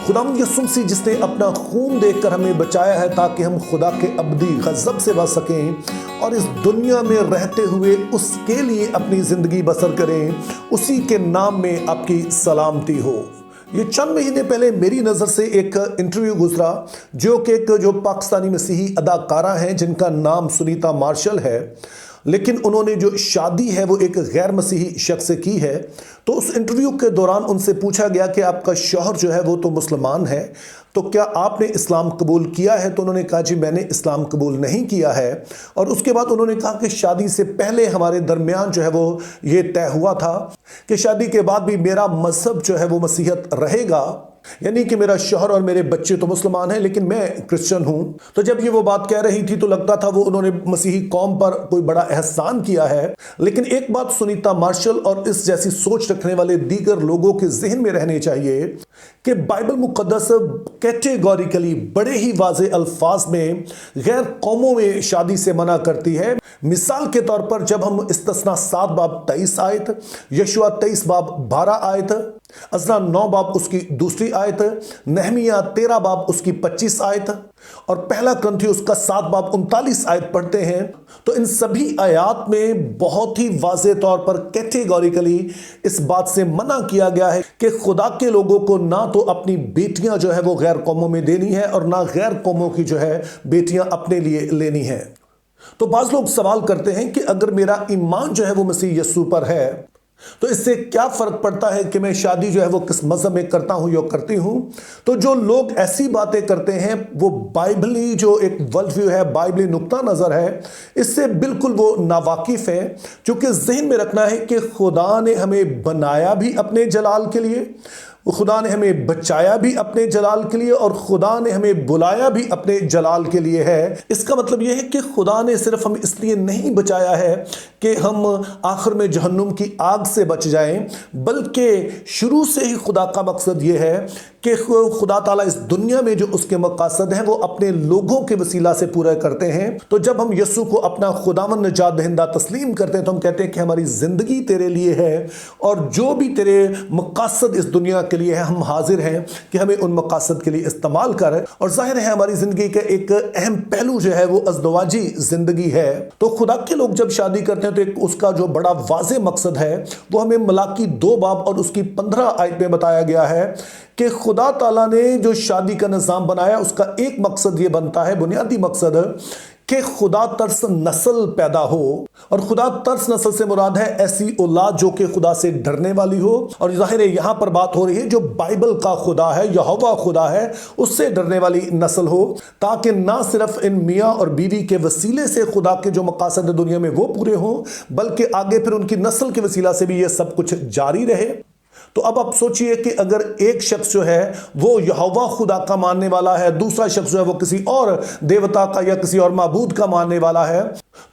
खुदावंद यीशु मसीह जिसने अपना खून देकर हमें बचाया है ताकि हम खुदा के अब्दी गज़ब से बच सकें और इस दुनिया में रहते हुए उसके लिए अपनी ज़िंदगी बसर करें, उसी के नाम में आपकी सलामती हो। ये चंद महीने पहले मेरी नज़र से एक इंटरव्यू गुजरा जो कि एक पाकिस्तानी मसीही अदाकारा हैं जिनका नाम सुनीता मार्शल है, लेकिन उन्होंने जो शादी है वो एक गैर मसीही शख्स से की है। तो उस इंटरव्यू के दौरान उनसे पूछा गया कि आपका शौहर जो है वो तो मुसलमान है, तो क्या आपने इस्लाम कबूल किया है? तो उन्होंने कहा जी मैंने इस्लाम कबूल नहीं किया है। और उसके बाद उन्होंने कहा कि शादी से पहले हमारे दरमियान जो है वो ये तय हुआ था कि शादी के बाद भी मेरा मजहब जो है वो मसीहत रहेगा, यानी कि मेरा शौहर और मेरे बच्चे तो मुसलमान हैं लेकिन मैं क्रिश्चियन हूं। तो जब ये वो बात कह रही थी तो लगता था वो उन्होंने मसीही कौम पर कोई बड़ा एहसान किया है। लेकिन एक बात सुनीता मार्शल और इस जैसी सोच रखने वाले दीगर लोगों के जहन में रहनी चाहिए कि बाइबल मुकद्दस कैटेगोरिकली बड़े ही वाज़े अल्फाज में गैर कौमों में शादी से मना करती है। मिसाल के तौर पर जब हम इस्तिस्ना 7 बाब 23 आयत, यशुआ 23 बाब 12 आयत, अज़रा 9 बाब उसकी दूसरी आयत, नहमिया 13 बाब उसकी 25 आयत और पहला कुरिन्थियों उसका 7 बाब 39 आयत पढ़ते हैं तो इन सभी आयात में बहुत ही वाज़े तौर पर कैटेगोरिकली इस बात से मना किया गया है कि खुदा के लोगों को ना तो अपनी बेटियां जो है वो गैर कौमों में देनी है और ना गैर कौमों की जो है बेटियां अपने लिए लेनी है। तो बाज़ लोग सवाल करते हैं कि अगर मेरा ईमान जो है वो मसीह यीशु पर है तो इससे क्या फर्क पड़ता है कि मैं शादी जो है वो किस मजहब में करता हूं या करती हूं। तो जो लोग ऐसी बातें करते हैं वो बाइबली जो एक वर्ल्ड व्यू है, बाइबली नुक्ता नज़र है, इससे बिल्कुल वो नावाकिफ है। क्योंकि जहन में रखना है कि खुदा ने हमें बनाया भी अपने जलाल के लिए, खुदा ने हमें बचाया भी अपने जलाल के लिए और खुदा ने हमें बुलाया भी अपने जलाल के लिए है। इसका मतलब यह है कि खुदा ने सिर्फ हमें इसलिए नहीं बचाया है कि हम आखिर में जहन्नुम की आग से बच जाएं, बल्कि शुरू से ही खुदा का मकसद यह है कि खुदा ताला इस दुनिया में जो उसके मकासद हैं वो अपने लोगों के वसीला से पूरा करते हैं। तो जब हम यीशु को अपना खुदावंद निजात दहिंदा तस्लीम करते हैं तो हम कहते हैं कि हमारी ज़िंदगी तेरे लिए है और जो भी तेरे मकासद इस दुनिया के लिए है हम हाजिर हैं कि हमें उन मकासद के लिए इस्तेमाल कर। और जाहिर है हमारी ज़िंदगी का एक अहम पहलू जो है वो अज़दवाजी ज़िंदगी है। तो खुदा के लोग जब शादी करते हैं तो एक उसका जो बड़ा वाज़े मकसद है वो हमें मलाकी 2 बाब और उसकी 15 आयत में बताया गया है कि खुदा ताला ने जो शादी का निज़ाम बनाया उसका एक मकसद ये बनता है, बुनियादी मकसद, कि खुदा तरस नस्ल पैदा हो। और खुदा तरस नस्ल से मुराद है ऐसी औलाद जो कि खुदा से डरने वाली हो। और जाहिर है यहाँ पर बात हो रही है जो बाइबल का खुदा है, यहोवा खुदा है, उससे डरने वाली नस्ल हो, ताकि ना सिर्फ इन मियाँ और बीवी के वसीले से खुदा के जो मकासद दुनिया में वो पूरे हों, बल्कि आगे फिर उनकी नस्ल के वसीला से भी ये सब कुछ जारी रहे। तो अब आप सोचिए कि अगर एक शख्स जो है वो यहोवा खुदा का मानने वाला है, दूसरा शख्स जो है वो किसी और देवता का या किसी और माबूद का मानने वाला है,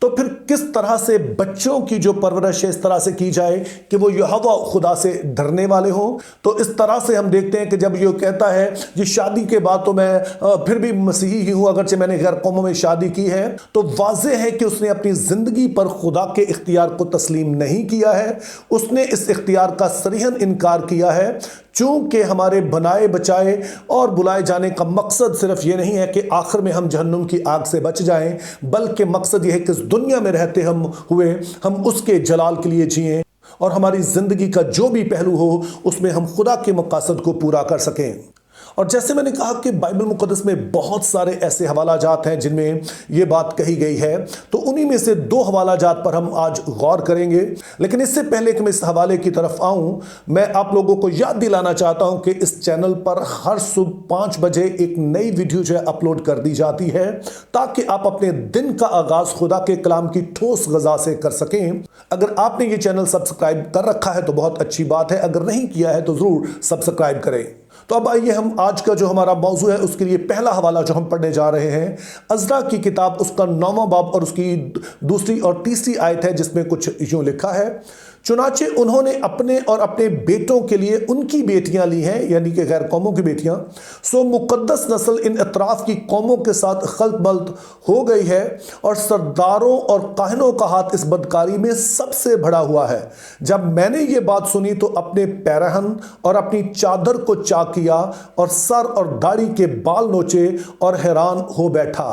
तो फिर किस तरह से बच्चों की जो परवरिश इस तरह से की जाए कि वो यहोवा खुदा से डरने वाले हों। तो इस तरह से हम देखते हैं कि जब ये कहता है कि शादी के बाद तो मैं फिर भी मसीही ही हूँ अगरचे मैंने गैर कौमों में शादी की है, तो वाज़ेह है कि उसने अपनी ज़िंदगी पर खुदा के इख्तियार को तस्लीम नहीं किया है। उसने इस इख्तियार का सरीहन इनकार किया है, चूंकि हमारे बनाए बचाए और बुलाए जाने का मकसद सिर्फ ये नहीं है कि आखिर में हम जहन्नुम की आग से बच जाएं, बल्कि मकसद यह है कि इस दुनिया में रहते हम उसके जलाल के लिए जिएं और हमारी ज़िंदगी का जो भी पहलू हो उसमें हम खुदा के मकासद को पूरा कर सकें। और जैसे मैंने कहा कि बाइबल मुकद्दस में बहुत सारे ऐसे हवाला जात हैं जिनमें ये बात कही गई है, तो उन्हीं में से 2 हवाला जात पर हम आज गौर करेंगे। लेकिन इससे पहले कि मैं इस हवाले की तरफ आऊं, मैं आप लोगों को याद दिलाना चाहता हूं कि इस चैनल पर हर सुबह 5 बजे एक नई वीडियो जो है अपलोड कर दी जाती है, ताकि आप अपने दिन का आगाज खुदा के कलाम की ठोस ग़िज़ा से कर सकें। अगर आपने ये चैनल सब्सक्राइब कर रखा है तो बहुत अच्छी बात है, अगर नहीं किया है तो ज़रूर सब्सक्राइब करें। तो अब आइए हम आज का जो हमारा मौजू है उसके लिए पहला हवाला जो हम पढ़ने जा रहे हैं, अज़रा की किताब उसका 9वां बाब और उसकी दूसरी और तीसरी आयत है, जिसमें कुछ यूं लिखा है, चुनाचे उन्होंने अपने और अपने बेटों के लिए उनकी बेटियां ली हैं, यानी कि गैर कौमों की बेटियां। सो मुकद्दस नस्ल इन अतराफ की कौमों के साथ खल्त बल्त हो गई है और सरदारों और काहिनों का हाथ इस बदकारी में सबसे बढ़ा हुआ है। जब मैंने ये बात सुनी तो अपने पैरहन और अपनी चादर को चाक किया और सर और दाढ़ी के बाल नोचे और हैरान हो बैठा।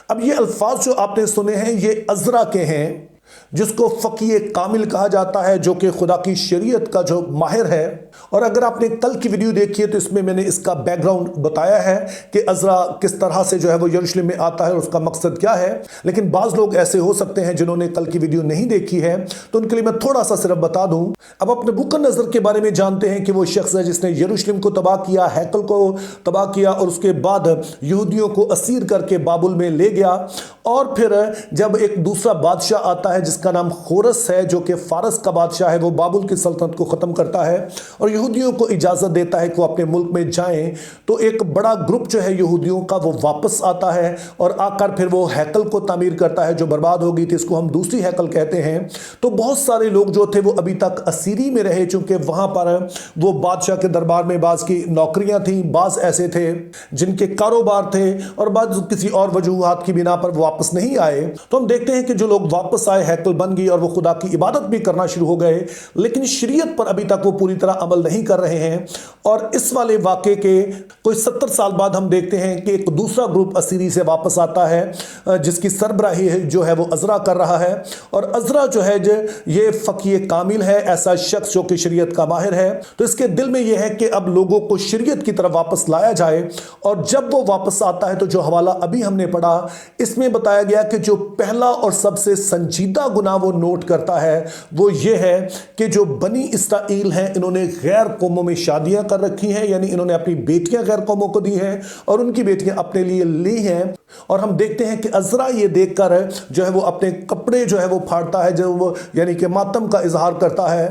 अब ये अल्फाज जो आपने सुने हैं ये अज़रा के हैं, जिसको फ़क़ीह कामिल कहा जाता है, जो कि खुदा की शरीयत का जो माहिर है। और अगर आपने कल की वीडियो देखी है तो इसमें मैंने इसका बैकग्राउंड बताया है कि अज़रा किस तरह से जो है वो यरूशलेम में आता है और उसका मकसद क्या है। लेकिन बाज़ लोग ऐसे हो सकते हैं जिन्होंने कल की वीडियो नहीं देखी है, तो उनके लिए मैं थोड़ा सा सिर्फ बता दूं। अब अपने नबूकदनेस्सर के बारे में जानते हैं कि वो शख्स है जिसने यरूशलेम को तबाह किया, हैकल को तबाह किया और उसके बाद यहूदियों को असीर करके बाबुल में ले गया। और फिर जब एक दूसरा बादशाह आता है जिसका नाम खोरस है, जो कि फारस का बादशाह है, वो बाबुल की सल्तनत को ख़त्म करता है और यहूदियों को इजाज़त देता है कि वो अपने मुल्क में जाएं। तो एक बड़ा ग्रुप जो है यहूदियों का वो वापस आता है और आकर फिर वो हैकल को तामीर करता है जो बर्बाद हो गई थी। इसको हम दूसरी हैकल कहते हैं। तो बहुत सारे लोग जो थे वो अभी तक असीरी में रहे, चूँकि वहाँ पर वो बादशाह के दरबार में बाज़ की नौकरियाँ थीं, बाज़ ऐसे थे जिनके कारोबार थे और बाज़ किसी और वजूहात की बिना पर वापस नहीं आए। तो हम देखते हैं कि जो लोग वापस आए, हैकल बन गई और वो खुदा की इबादत भी करना शुरू हो गए, लेकिन शरीयत पर अभी तक वो पूरी तरह अमल नहीं कर रहे हैं। और इस वाले वाक़े के कोई 70 साल बाद हम देखते हैं कि एक दूसरा ग्रुप असीरी से वापस आता है, जिसकी सरबराही जो है वो अज़रा कर रहा है। और अज़रा जो है ये फ़क़ीह कामिल है, ऐसा शख्स जो कि शरीयत का माहिर है। तो इसके दिल में यह है कि अब लोगों को शरीयत की तरफ वापस लाया जाए। और जब वो वापस आता है तो जो हवाला अभी हमने पढ़ा, इसमें बताया गया कि जो पहला और सबसे संजीदा गुनाह वो नोट करता है वो ये है कि जो बनी इसराइल हैं इन्होंने गैर कौमों में शादियां कर रखी हैं, यानी इन्होंने अपनी बेटियां गैर कौमों को दी हैं और उनकी बेटियां अपने लिए ली हैं। और हम देखते हैं कि अज़रा ये देखकर जो है वो अपने कपड़े जो है वो फाड़ता है, जो वो यानी कि मातम का इजहार करता है,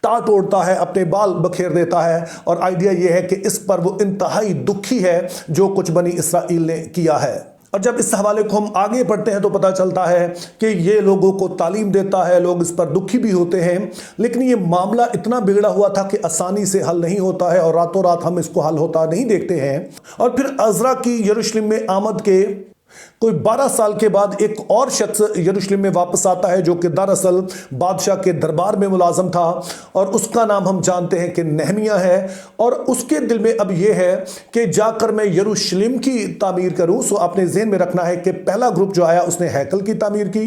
टाट ओढ़ता है, अपने बाल बखेर देता है। और आइडिया ये है कि इस पर वो इंतहाई दुखी है जो कुछ बनी इसराइल ने किया है। और जब इस हवाले को हम आगे पढ़ते हैं तो पता चलता है कि ये लोगों को तालीम देता है, लोग इस पर दुखी भी होते हैं। लेकिन ये मामला इतना बिगड़ा हुआ था कि आसानी से हल नहीं होता है और रातों रात हम इसको हल होता नहीं देखते हैं। और फिर अज़रा की यरूशलेम में आमद के कोई 12 साल के बाद एक और शख्स यरूशलेम में वापस आता है जो कि दरअसल बादशाह के दरबार में मुलाजम था और उसका नाम हम जानते हैं कि नहमिया है। और उसके दिल में अब यह है कि जाकर मैं यरूशलेम की तामीर करूं। सो आपने ज़हन में रखना है कि पहला ग्रुप जो आया उसने हैकल की तामीर की।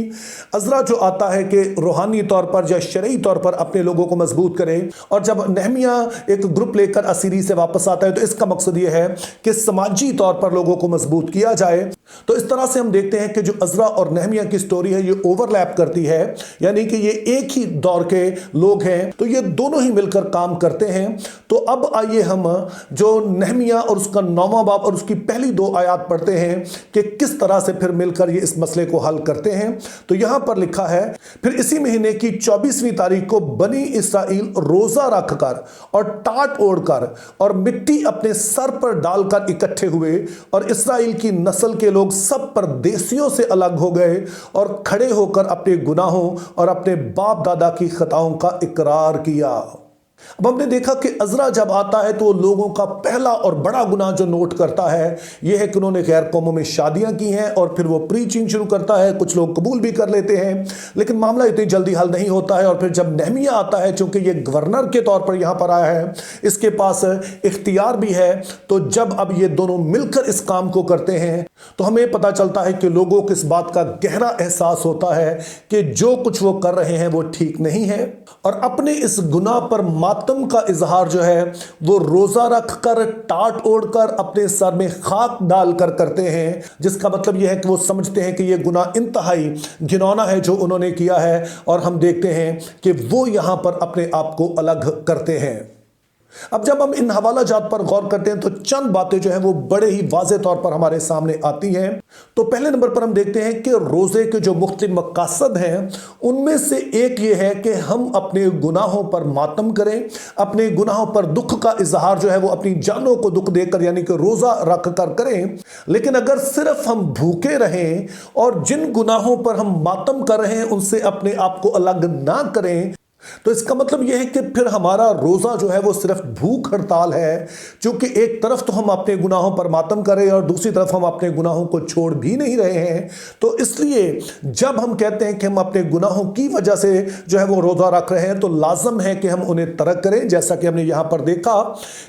अज़रा जो आता है कि रूहानी तौर पर या शरई तौर पर अपने लोगों को मजबूत करे। और जब नहमिया एक ग्रुप लेकर असीरी से वापस आता है तो इसका मकसद यह है कि समाजी तौर पर लोगों को मजबूत किया जाए। तो इस तरह से हम देखते हैं कि जो अज़रा और नहमिया की स्टोरी है ये ओवरलैप करती है, यानी कि ये एक ही दौर के लोग हैं, तो ये दोनों ही मिलकर काम करते हैं। तो अब आइए हम जो नहमिया और उसका 9वां बाब और उसकी पहली 2 आयत पढ़ते हैं कि किस तरह से फिर मिलकर ये इस मसले को हल करते हैं। तो यहां पर लिखा है, फिर इसी महीने की 24वीं तारीख को बनी इसराइल रोजा रखकर और टाट ओढ़कर और मिट्टी अपने सर पर डालकर इकट्ठे हुए और इसराइल की नस्ल के लोग सब परदेसियों से अलग हो गए और खड़े होकर अपने गुनाहों और अपने बाप दादा की खताओं का इकरार किया। अब हमने देखा कि अज़रा जब आता है तो लोगों का पहला और बड़ा गुनाह जो नोट करता है यह है कि उन्होंने गैर कौमों में शादियां की हैं। और फिर वो प्रीचिंग शुरू करता है, कुछ लोग कबूल भी कर लेते हैं, लेकिन मामला इतनी जल्दी हल नहीं होता है। और फिर जब नहमिया आता है, चूंकि ये गवर्नर के तौर पर यहां पर आया है, इसके पास इख्तियार भी है, तो जब अब ये दोनों मिलकर इस काम को करते हैं तो हमें पता चलता है कि लोगों को इस बात का गहरा एहसास होता है कि जो कुछ वो कर रहे हैं वो ठीक नहीं है। और अपने इस गुनाह पर मातम का इजहार जो है वो रोजा रखकर, टाट ओढ़कर, अपने सर में खाक डालकर करते हैं, जिसका मतलब यह है कि वो समझते हैं कि ये गुनाह इंतहाई घिनौना है जो उन्होंने किया है। और हम देखते हैं कि वो यहां पर अपने आप को अलग करते हैं। अब जब हम इन हवाला जात पर गौर करते हैं तो चंद बातें जो है वो बड़े ही वाज़े तौर पर हमारे सामने आती हैं। तो पहले नंबर पर हम देखते हैं कि रोज़े के जो मुख्तलिफ मकासद हैं उनमें से एक ये है कि हम अपने गुनाहों पर मातम करें, अपने गुनाहों पर दुख का इजहार जो है वो अपनी जानों को दुख देकर यानी कि रोज़ा रख कर करें। लेकिन अगर सिर्फ हम भूखे रहें और जिन गुनाहों पर हम मातम कर रहे हैं उनसे अपने आप को अलग ना करें तो इसका मतलब यह है कि फिर हमारा रोज़ा जो है वो सिर्फ भूख हड़ताल है, क्योंकि एक तरफ तो हम अपने गुनाहों पर मातम कर रहे हैं और दूसरी तरफ हम अपने गुनाहों को छोड़ भी नहीं रहे हैं। तो इसलिए जब हम कहते हैं कि हम अपने गुनाहों की वजह से जो है वो रोज़ा रख रहे हैं, तो लाजम है कि हम उन्हें तर्क करें। जैसा कि हमने यहाँ पर देखा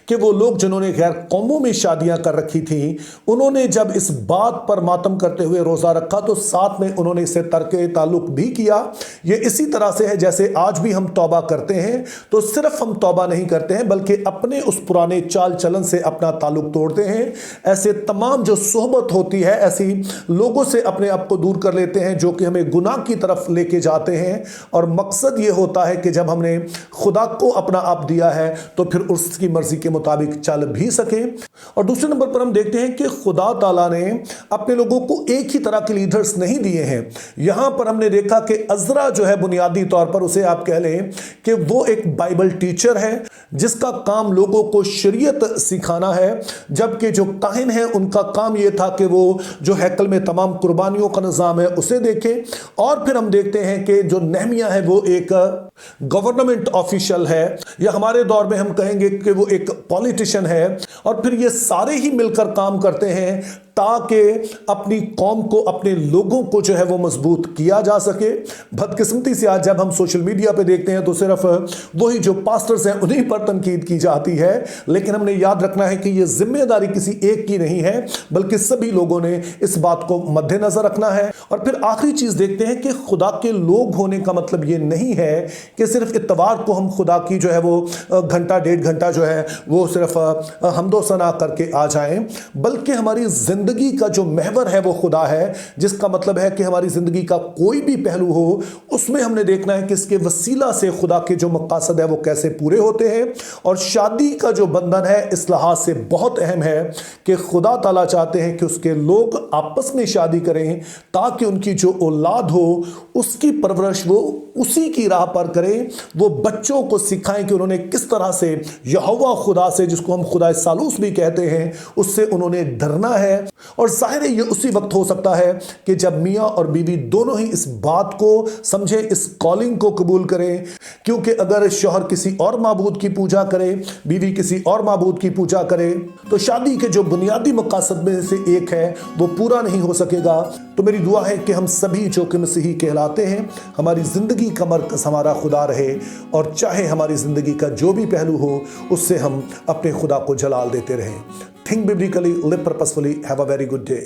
कि वो लोग जिन्होंने गैर कौमों में शादियाँ कर रखी थी, उन्होंने जब इस बात पर मातम करते हुए रोज़ा रखा तो साथ में उन्होंने इसे तर्क ताल्लुक भी किया। ये इसी तरह से है जैसे आज भी हम तौबा करते हैं, तो सिर्फ हम तौबा नहीं करते हैं बल्कि अपने उस पुराने चाल चलन से अपना ताल्लुक तोड़ते हैं। ऐसे तमाम जो सोहबत होती है, ऐसी लोगों से अपने आप को दूर कर लेते हैं जो कि हमें गुनाह की तरफ लेके जाते हैं। और मकसद ये होता है कि जब हमने खुदा को अपना आप दिया है तो फिर उसकी मर्जी के मुताबिक चल भी सके। और दूसरे नंबर पर हम देखते हैं कि खुदा ताला ने अपने लोगों को एक ही तरह के लीडर्स नहीं दिए हैं। यहां पर हमने देखा कि अज़रा जो है बुनियादी तौर पर उसे आप कह लें कि वो एक बाइबल टीचर है जिसका काम लोगों को शरीयत सिखाना है, जबकि जो काहिन है उनका काम यह था कि वो जो हैकल में तमाम कुर्बानियों का निज़ाम है उसे देखें। और फिर हम देखते हैं कि जो नेहमिया है वो एक गवर्नमेंट ऑफिशियल है, या हमारे दौर में हम कहेंगे कि वो एक पॉलिटिशियन है। और फिर ये सारे ही मिलकर काम करते हैं ताकि अपनी कौम को, अपने लोगों को जो है वो मजबूत किया जा सके। बदकिस्मती से आज जब हम सोशल मीडिया पे देखते हैं तो सिर्फ वही जो पास्टर्स हैं उन्हीं पर तनकीद की जाती है, लेकिन हमने याद रखना है कि ये जिम्मेदारी किसी एक की नहीं है बल्कि सभी लोगों ने इस बात को मद्देनजर रखना है। और फिर आखिरी चीज देखते हैं कि खुदा के लोग होने का मतलब ये नहीं है कि सिर्फ इतवार को हम खुदा की जो है वो घंटा डेढ़ घंटा जो है वो सिर्फ हमदो सना करके आ जाएं, बल्कि हमारी जिंदगी का जो महवर है वो खुदा है। जिसका मतलब है कि हमारी जिंदगी का कोई भी पहलू हो उसमें हमने देखना है कि इसके वसीला से खुदा के जो मकासद है वो कैसे पूरे होते हैं। और शादी का जो बंधन है इस लिहाज से बहुत अहम है कि खुदा ताला चाहते हैं कि उसके लोग आपस में शादी करें ताकि उनकी जो औलाद हो उसकी परवरिश वो उसी की राह पर करें। वो बच्चों को सिखाएं कि उन्होंने किस तरह से यहोवा खुदा से, जिसको हम खुदा सालूस भी कहते हैं, उससे उन्होंने डरना है। और जाहिर है ये उसी वक्त हो सकता है कि जब मियाँ और बीवी दोनों ही इस बात को समझे, इस कॉलिंग को कबूल करें। क्योंकि अगर शौहर किसी और माबूद की पूजा करे, बीवी किसी और माबूद की पूजा करे, तो शादी के जो बुनियादी मकासद में से एक है वो पूरा नहीं हो सकेगा। तो मेरी दुआ है कि हम सभी जो कि मसीही कहलाते हैं, हमारी जिंदगी का मरकज़ हमारा खुदा रहे, और चाहे हमारी जिंदगी का जो भी पहलू हो उससे हम अपने खुदा को जलाल देते रहें। Think biblically, live purposefully. Have a very good day.